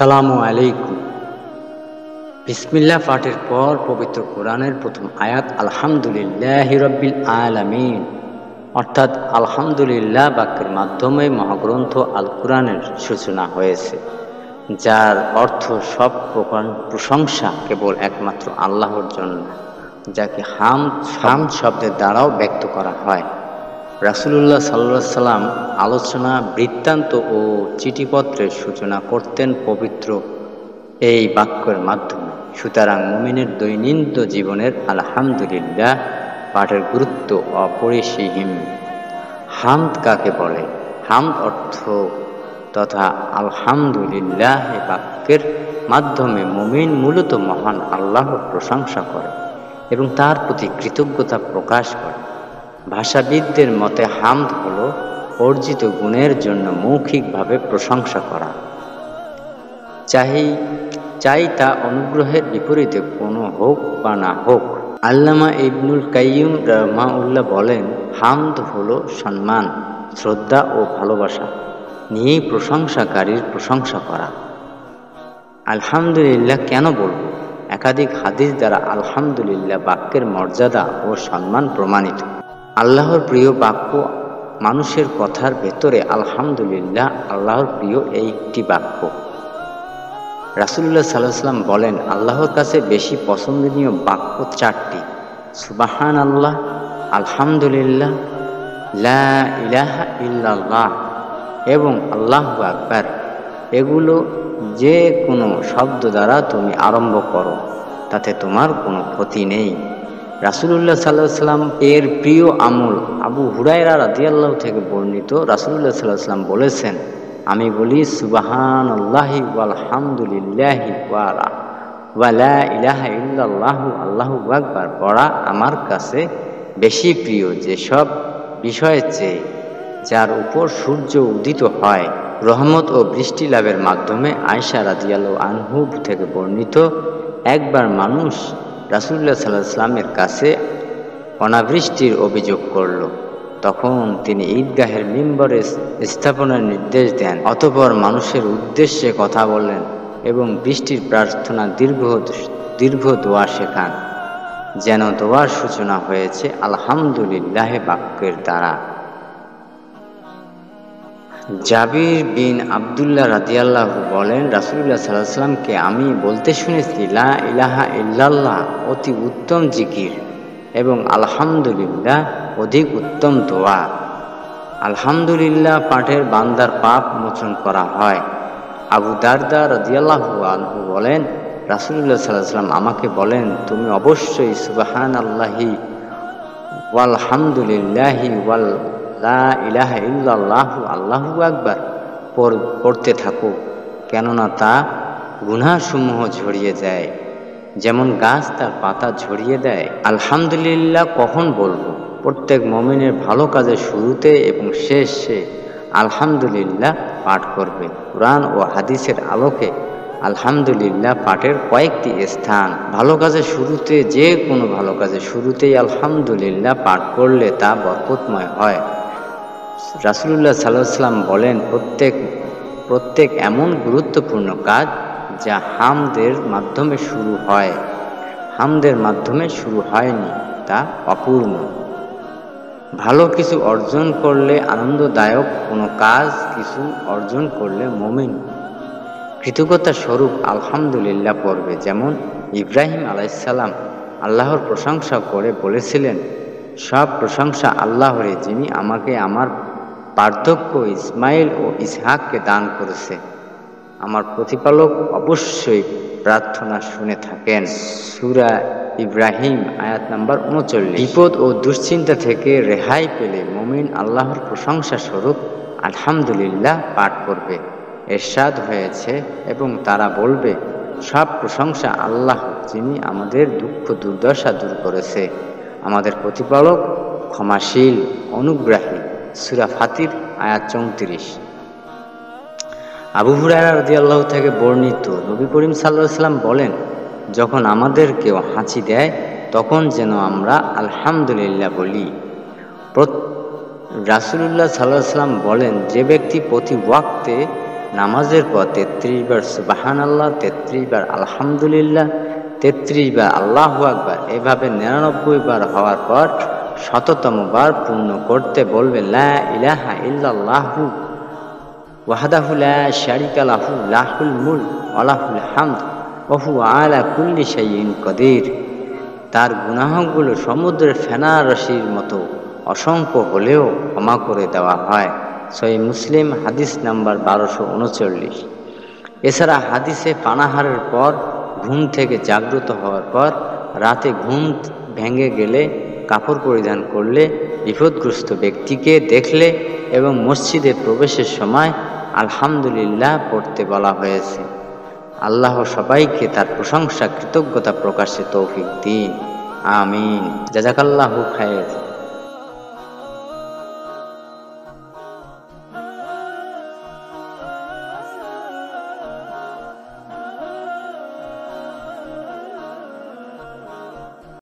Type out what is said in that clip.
আসসালামু আলাইকুম। বিসমিল্লাহ পাঠের পর পবিত্র কোরআনের প্রথম আয়াত আলহামদুলিল্লাহি রাব্বিল আলামিন, অর্থাৎ আলহামদুলিল্লাহ বাক্যের মাধ্যমে মহাগ্রন্থ আল কোরআনের সূচনা হয়েছে, যার অর্থ সব প্রকার প্রশংসা কেবল একমাত্র আল্লাহর জন্য, যাকে হামদ শব্দের দ্বারাও ব্যক্ত করা হয়। রাসূলুল্লাহ সাল্লাল্লাহু আলাইহি সাল্লাম আলোচনা, বৃত্তান্ত ও চিঠিপত্রের সূচনা করতেন পবিত্র এই বাক্যের মাধ্যমে। সুতরাং মুমিনের দৈনন্দিন জীবনের আলহামদুলিল্লাহ পাঠের গুরুত্ব অপরিসীম। হামদ কাকে বলে? হামদ অর্থ তথা আলহামদুলিল্লাহ বাক্যের মাধ্যমে মুমিন মূলত মহান আল্লাহর প্রশংসা করে এবং তার প্রতি কৃতজ্ঞতা প্রকাশ করে। ভাষাবিদদের মতে হামদ হলো অর্জিত গুণের জন্য মৌখিকভাবে প্রশংসা করা, চাই তা অনুগ্রহের বিপরীতে কোনো হোক বা না হোক। আল্লামা ইবনুল কাইয়্যিম রাহিমাহুল্লাহ বলেন, হামদ হলো সম্মান, শ্রদ্ধা ও ভালোবাসা নিয়েই প্রশংসাকারীর প্রশংসা করা। আলহামদুলিল্লাহ কেন বলবো? একাধিক হাদিস দ্বারা আলহামদুলিল্লাহ বাক্যের মর্যাদা ও সম্মান প্রমাণিত। আল্লাহর প্রিয় বাক্য, মানুষের কথার ভেতরে আলহামদুলিল্লাহ আল্লাহর প্রিয় একটি বাক্য। রাসূলুল্লাহ সাল্লাল্লাহু আলাইহি ওয়াসাল্লাম বলেন, আল্লাহর কাছে বেশি পছন্দনীয় বাক্য চারটি: সুবহানাল্লাহ, আলহামদুলিল্লাহ, লা ইলাহা ইল্লাল্লাহ এবং আল্লাহু আকবার। এগুলো যে কোনো শব্দ দ্বারা তুমি আরম্ভ করো, তাতে তোমার কোনো ক্ষতি নেই। রাসূলুল্লাহ সাল্লাল্লাহু আলাইহি ওয়াসাল্লাম এর প্রিয় আমল আবু হুরায়রা রাদিয়াল্লাহু থেকে বর্ণিত, রাসূলুল্লাহ সাল্লাল্লাহু আলাইহি ওয়াসাল্লাম বলেছেন, আমি বলি সুবহানাল্লাহি ওয়ালহামদুলিল্লাহি ওয়া লা ইলাহা ইল্লাল্লাহু আল্লাহু আকবার পড়া আমার কাছে বেশি প্রিয় যেসব বিষয়ের চেয়ে, যার উপর সূর্য উদিত হয়। রহমত ও বৃষ্টি লাভের মাধ্যমে আয়েশা রাদিয়াল্লাহু আনহু থেকে বর্ণিত, একবার মানুষ রাসূলুল্লাহ সাল্লাল্লাহু আলাইহি ওয়াসাল্লামের কাছে অনাবৃষ্টির অভিযোগ করল। তখন তিনি ঈদগাহের মিম্বরে স্থাপনের নির্দেশ দেন। অতঃপর মানুষের উদ্দেশ্যে কথা বললেন এবং বৃষ্টির প্রার্থনা দীর্ঘ দোয়া শেখান, যেন দোয়ার সূচনা হয়েছে আলহামদুলিল্লাহ বাক্যের দ্বারা। জাবির বিন আব্দুল্লাহ রাদিয়াল্লাহু বলেন, রাসূলুল্লাহ সাল্লাল্লাহু আলাইহি ওয়াসাল্লামকে আমি বলতে শুনেছি, লা ইলাহা ইল্লাল্লাহ অতি উত্তম জিকির এবং আলহামদুলিল্লাহ অধিক উত্তম দোয়া। আলহামদুলিল্লাহ পাঠের বান্দার পাপ মোচন করা হয়। আবু দারদা রাদিয়াল্লাহু আনহু বলেন, রাসূলুল্লাহ সাল্লাল্লাহু আলাইহি ওয়াসাল্লাম আমাকে বলেন, তুমি অবশ্যই সুবহানাল্লাহি ওয়ালহামদুলিল্লাহি ওয়াল লা ইলাহা ইল্লাল্লাহু আল্লাহু আকবার পড়তে থাকো, কেননা তা গুনাহসমূহ ঝরিয়ে দেয়, যেমন গাছ তার পাতা ঝরিয়ে দেয়। আলহামদুলিল্লাহ কখন বলবো? প্রত্যেক মুমিনের ভালো কাজের শুরুতে এবং শেষে আলহামদুলিল্লাহ পাঠ করবে। কুরআন ও হাদিসের আলোকে আলহামদুলিল্লাহ পাঠের কয়েকটি স্থান। ভালো কাজের শুরুতে, যে কোনো ভালো কাজের শুরুতেই আলহামদুলিল্লাহ পাঠ করলে তা বরকতময় হয়। রাসূলুল্লাহ সাল্লাল্লাহু আলাইহি ওয়াসাল্লাম বলেন, প্রত্যেক এমন গুরুত্বপূর্ণ কাজ যা হামদের মাধ্যমে শুরু হয়, হামদের মাধ্যমে শুরু হয়নি, তা অপূর্ণ। ভালো কিছু অর্জন করলে, আনন্দদায়ক কোনো কাজ কিছু অর্জন করলে মুমিন কৃতজ্ঞতা স্বরূপ আলহামদুলিল্লাহ পড়বে। যেমন ইব্রাহিম আলাইহিস সালাম আল্লাহর প্রশংসা করে বলেছিলেন, সব প্রশংসা আল্লাহরই, যিনি আমাকে আমার বার্ধক্য ইসমাইল ও ইসহাককে দান করেছে। আমার প্রতিপালক অবশ্যই প্রার্থনা শুনে থাকেন। সূরা ইব্রাহিম আয়াত নাম্বার 39। বিপদ ও দুশ্চিন্তা থেকে রেহাই পেলে মুমিন আল্লাহর প্রশংসা স্বরূপ আলহামদুলিল্লাহ পাঠ করবে। ইরশাদ হয়েছে, এবং তারা বলবে, সব প্রশংসা আল্লাহ, যিনি আমাদের দুঃখ দুর্দশা দূর করেছে, আমাদের প্রতিপালক ক্ষমাশীল অনুগ্রাহী। সূরা ফাতির আয়াত 34। আবু হুরায়রা রাদিয়াল্লাহু থেকে বর্ণিত, নবী করিম সাল্লাল্লাহু আলাইহি ওয়াসাল্লাম বলেন, যখন আমাদের কেউ হাঁচি দেয় তখন যেন আমরা আলহামদুলিল্লাহ বলি। রাসূলুল্লাহ সাল্লাল্লাহু আলাইহি ওয়াসাল্লাম বলেন, যে ব্যক্তি প্রতি ওয়াক্তে নামাজের পর 33 বার সুবহানাল্লাহ, 33 বার আলহামদুলিল্লাহ, 33 বার আল্লাহু আকবার, এভাবে 99 বার হওয়ার পর 100তম বার পূর্ণ করতে বলবে লা ইলাহা ইল্লাল্লাহু ওয়াহদাহু লা শারিকা লাহু লাহুল মুলক ওয়া লাহুল হামদ ওয়া হুয়া আলা কুল্লি শাইইন কাদির। তার গুনাহগুলো সমুদ্রের ফেনা রাশির মতো অসংখ্য হলেও ক্ষমা করে দেওয়া হয়। সহিহ মুসলিম হাদিস নাম্বার 1239। এছাড়া হাদিসে পানাহারের পর, ঘুম থেকে জাগ্রত হওয়ার পর, রাতে ঘুম ভেঙে গেলে, কাপড় পরিধান করলে, বিপদগ্রস্ত ব্যক্তিকে দেখলে এবং মসজিদে প্রবেশের সময় আলহামদুলিল্লাহ পড়তে বলা হয়েছে। আল্লাহ সবাইকে তার প্রশংসা কৃতজ্ঞতা প্রকাশে তৌফিক দিন। আমিন। জাযাকাল্লাহু খায়র।